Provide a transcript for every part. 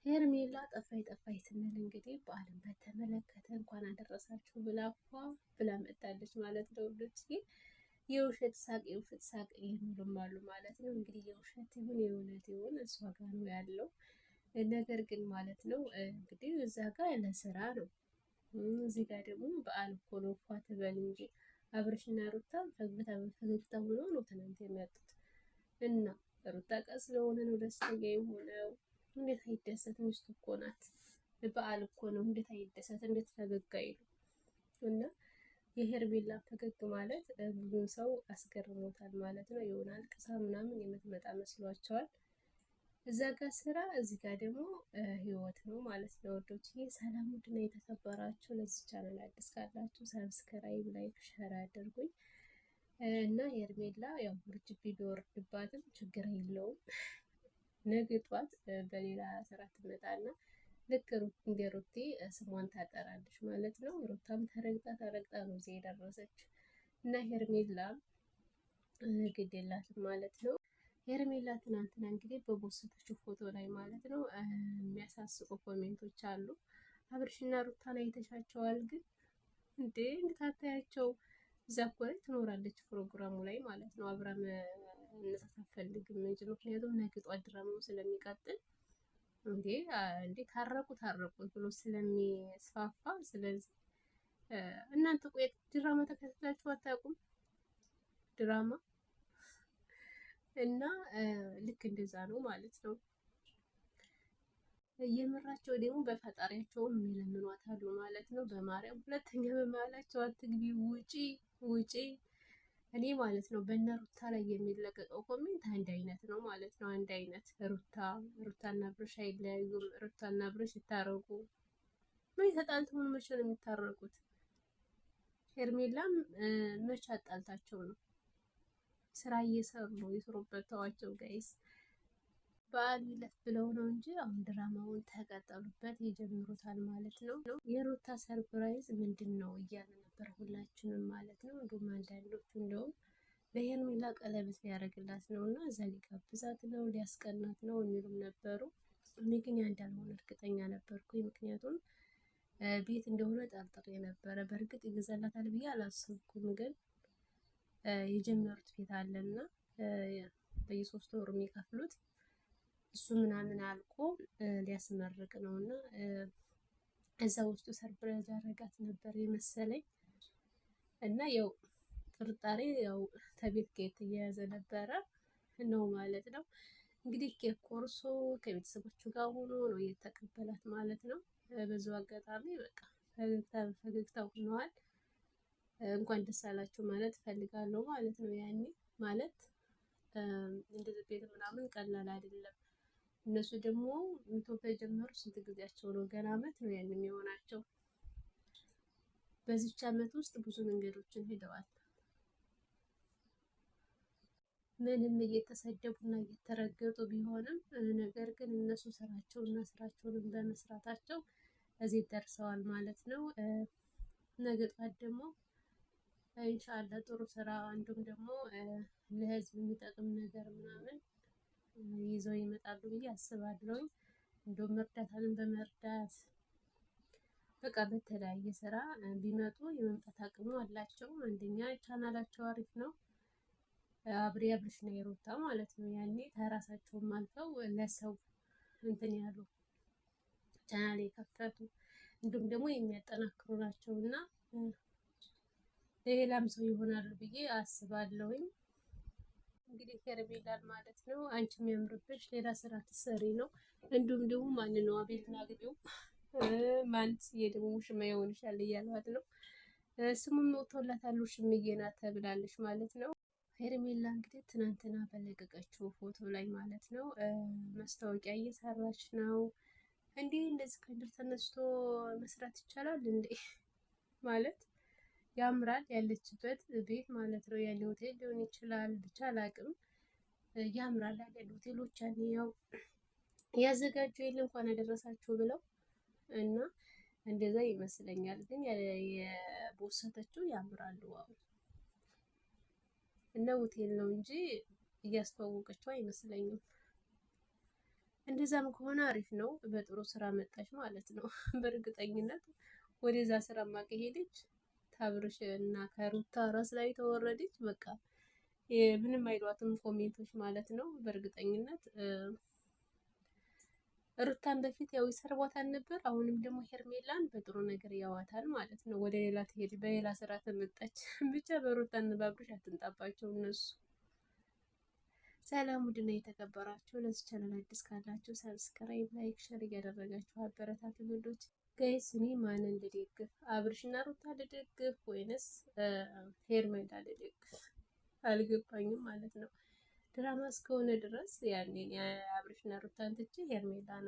ሄርሜላ ጠፋይ ስንል እንግዲህ በዓልን በተመለከተ እንኳን አደረሳችሁ ብላ መጣለች ማለት ነው። የውሸት ሳቅ የሚሉም አሉ ማለት ነው። እንግዲህ የውሸት ይሁን የእውነት ይሁን እሷ ጋር ነው ያለው ነገር ግን ማለት ነው። እንግዲህ እዛ ጋር ለስራ ነው፣ እዚህ ጋር ደግሞ በዓል እኮ ነው ፏ ትበል እንጂ አብርሽና ሩታ ፈገግታ ሆኖ ነው ትናንት የሚያጡት እና ሩታ ቀስ ስለሆነ ነው ደስተኛ የሆነው። እንዴት አይደሰት? ሚስቱ እኮ ናት። በዓል እኮ ነው። እንዴት አይደሰት? እንዴት ፈገግ አይሉ? እና የሄርሜላ ፈገግ ማለት ብዙ ሰው አስገርሞታል ማለት ነው። የሆነ አልቅሳ ምናምን የምትመጣ መስሏቸዋል። እዛ ጋር ስራ፣ እዚህ ጋር ደግሞ ህይወት ነው ማለት ነው። ወዶች ሰላም ውድና የተከበራችሁ ለዚህ ቻናል አዲስ ካላችሁ ሰብስክራይብ፣ ላይክ፣ ሸር አድርጉኝ እና ሄርሜላ ያው ውርጅብኝ ቢወርድባትም ችግር የለውም። ነገ ጧት በሌላ ስራ ትመጣና ልክ እንደ ሩቴ ስሟን ታጠራለች ማለት ነው። ሩታም ተረግጣ ነው እዚህ የደረሰች እና ሄርሜላ ግድ የላትም ማለት ነው። ሄርሜላ ትናንትና እንግዲህ በፖስተችው ፎቶ ላይ ማለት ነው የሚያሳስቁ ኮሜንቶች አሉ። አብርሽና ሩታ ላይ አይተሻቸዋል? ግን እንዴት አታያቸው? እዛ እኮ ላይ ትኖራለች ፕሮግራሙ ላይ ማለት ነው። አብራም እነሳት አትፈልግም እንጂ ምክንያቱም ነገ ጧት ድራማው ስለሚቀጥል እንዴ ታረቁ ብሎ ስለሚስፋፋ፣ ስለዚህ እናንተ ቆይ ድራማ ተከታትላችሁ አታውቁም? ድራማ እና ልክ እንደዛ ነው ማለት ነው። የምራቸው ደግሞ በፈጣሪያቸውም የሚለምኗታሉ ማለት ነው። በማርያም ሁለተኛ በመሀላቸው አትግቢ፣ ውጪ እኔ ማለት ነው በእነ ሩታ ላይ የሚለቀቀው ኮሜንት አንድ አይነት ነው ማለት ነው። አንድ አይነት ሩታና ብርሽ አይለያዩም። ሩታና ብርሽ ይታረቁ። ምን ተጣልተው መቼ ነው የሚታረቁት? ሄርሜላም መቼ አጣልታቸው ነው? ስራ እየሰሩ ነው፣ ይስሩበት፣ ተዋቸው ጋይስ። በዓል ይለፍ ብለው ነው እንጂ አሁን ድራማውን ተቀጠሉበት፣ ይጀምሩታል ማለት ነው። የሩታ ሰርፕራይዝ ምንድን ነው እያለ ነበር ሁላችንም ማለት ነው። እንዲሁም አንዳንዶቹ እንደውም ለሄርሜላ ቀለበት ሊያደርግላት ነው እና እዛ ሊጋብዛት ነው ሊያስቀናት ነው የሚሉም ነበሩ። እኔ ግን ያ እንዳልሆነ እርግጠኛ ነበርኩኝ። ምክንያቱም ቤት እንደሆነ ጠርጥሬ ነበረ። በእርግጥ ይገዛላታል ብዬ አላሰብኩም፣ ግን የጀመሩት ቤት አለና በየ3 ወሩ የሚከፍሉት እሱ ምናምን አልቆ ሊያስመርቅ ነው እና እዛ ውስጡ ሰርፕራይዝ ያደረጋት ነበር የመሰለኝ እና ያው ጥርጣሬ ያው ከቤት ጋር የተያያዘ ነበረ ነው ማለት ነው። እንግዲህ ኬክ ቆርሶ ከቤተሰቦቹ ጋር ሆኖ ነው የተቀበላት ማለት ነው። በዚሁ አጋጣሚ በቃ ፈገግታ ሆነዋል። እንኳን ደስ አላችሁ ማለት ፈልጋለሁ ማለት ነው። ያኔ ማለት እንደዚህ ቤት ምናምን ቀላል አይደለም። እነሱ ደግሞ ኢትዮጵያ የጀመሩ ስንት ጊዜያቸው ነው? ገና አመት ነው ያን የሚሆናቸው። በዚች አመት ውስጥ ብዙ መንገዶችን ሄደዋል። ምንም እየተሰደቡና እየተረገጡ ቢሆንም ነገር ግን እነሱ ስራቸውን በመስራታቸው እዚህ ደርሰዋል ማለት ነው። ነገ ጧት ደግሞ ኢንሻአላህ ጥሩ ስራ እንዲሁም ደግሞ ለህዝብ የሚጠቅም ነገር ምናምን ይዘው ይመጣሉ ብዬ አስባለሁ። እንደውም እርዳታንም በመርዳት በቃ በተለያየ ስራ ቢመጡ የመምጣት አቅሙ አላቸው። አንደኛ ቻናላቸው አሪፍ ነው። አብርሽና የሩታ ማለት ነው። ያኔ ከራሳቸውም አልፈው ለሰው እንትን ያሉ ቻናል የከፈቱ እንዲሁም ደግሞ የሚያጠናክሩ ናቸው እና ለሌላም ሰው ይሆናሉ ብዬ አስባለሁኝ። እንግዲህ ሄርሜላን ማለት ነው አንቺ የሚያምርብሽ ሌላ ስራ ትሰሪ ነው። እንዲሁም ደግሞ ማን ነው አቤልና ግቢው ማንስ ደግሞ ውሽማ ይሆንሻል እያሏት ነው። ስሙም ወጥቶላታል፣ ውሽምዬ ናት ተብላለች ማለት ነው። ሄርሜላ እንግዲህ ትናንትና በለቀቀችው ፎቶ ላይ ማለት ነው ማስታወቂያ እየሰራች ነው። እንዴ እንደዚህ ከእንድር ተነስቶ መስራት ይቻላል እንዴ? ማለት ያምራል ያለችበት ቤት ማለት ነው። ያለ ሆቴል ሊሆን ይችላል ብቻ አላቅም። ያምራል ያለ ሆቴሎች ያው ያዘጋጁ የለ እንኳን ያደረሳችሁ ብለው እና እንደዛ ይመስለኛል። ግን የቦሰተችው ያምራሉ። ዋው እና ሆቴል ነው እንጂ እያስተዋወቀችው አይመስለኝም። እንደዛም ከሆነ አሪፍ ነው። በጥሩ ስራ መጣች ማለት ነው። በእርግጠኝነት ወደዛ ስራማ ከሄደች ታብርሽ እና ከሩታ ራስ ላይ ተወረደች በቃ ምንም አይሏትም ኮሜንቶች ማለት ነው። በእርግጠኝነት ሩታን በፊት ያው ይሰርቧታል ነበር። አሁንም ደግሞ ሄርሜላን በጥሩ ነገር ያዋታል ማለት ነው። ወደ ሌላ ትሄድ በሌላ ስራ ተመጣች። ብቻ በሩታን ባብርሽ አትንጣባቸው እነሱ። ሰላም ውድና የተከበራችሁ ለዚህ ቻናል አዲስ ካላችሁ ሰብስክራይብ፣ ላይክ፣ ሼር እያደረጋችሁ አበረታቱ ልጆች። ጋይስ እኔ ማንን ልደግፍ? አብርሽና ሩታ ልደግፍ ወይንስ ሄርሜላ ልደግፍ? አልገባኝም ማለት ነው። ድራማ እስከሆነ ድረስ ያኔ አብርሽና ሩታን ትቼ ሄርሜላን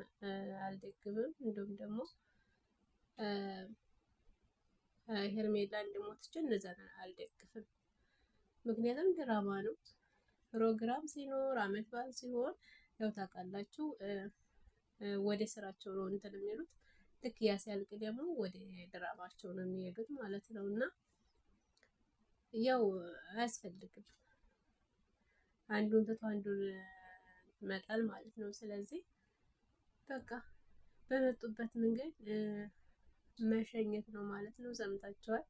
አልደግፍም። እንዲሁም ደግሞ ሄርሜላን ደግሞ ትቼ እነዛን አልደግፍም። ምክንያቱም ድራማ ነው። ፕሮግራም ሲኖር አመት በዓል ሲሆን ያው ታውቃላችሁ ወደ ስራቸው ነው እንትን የሚሉት። ልክ ያ ሲያልቅ ደግሞ ወደ ድራማቸው ነው የሚሄዱት ማለት ነው። እና ያው አያስፈልግም አንዱን ትቶ አንዱን መጣል ማለት ነው። ስለዚህ በቃ በመጡበት መንገድ መሸኘት ነው ማለት ነው። ሰምታችኋል።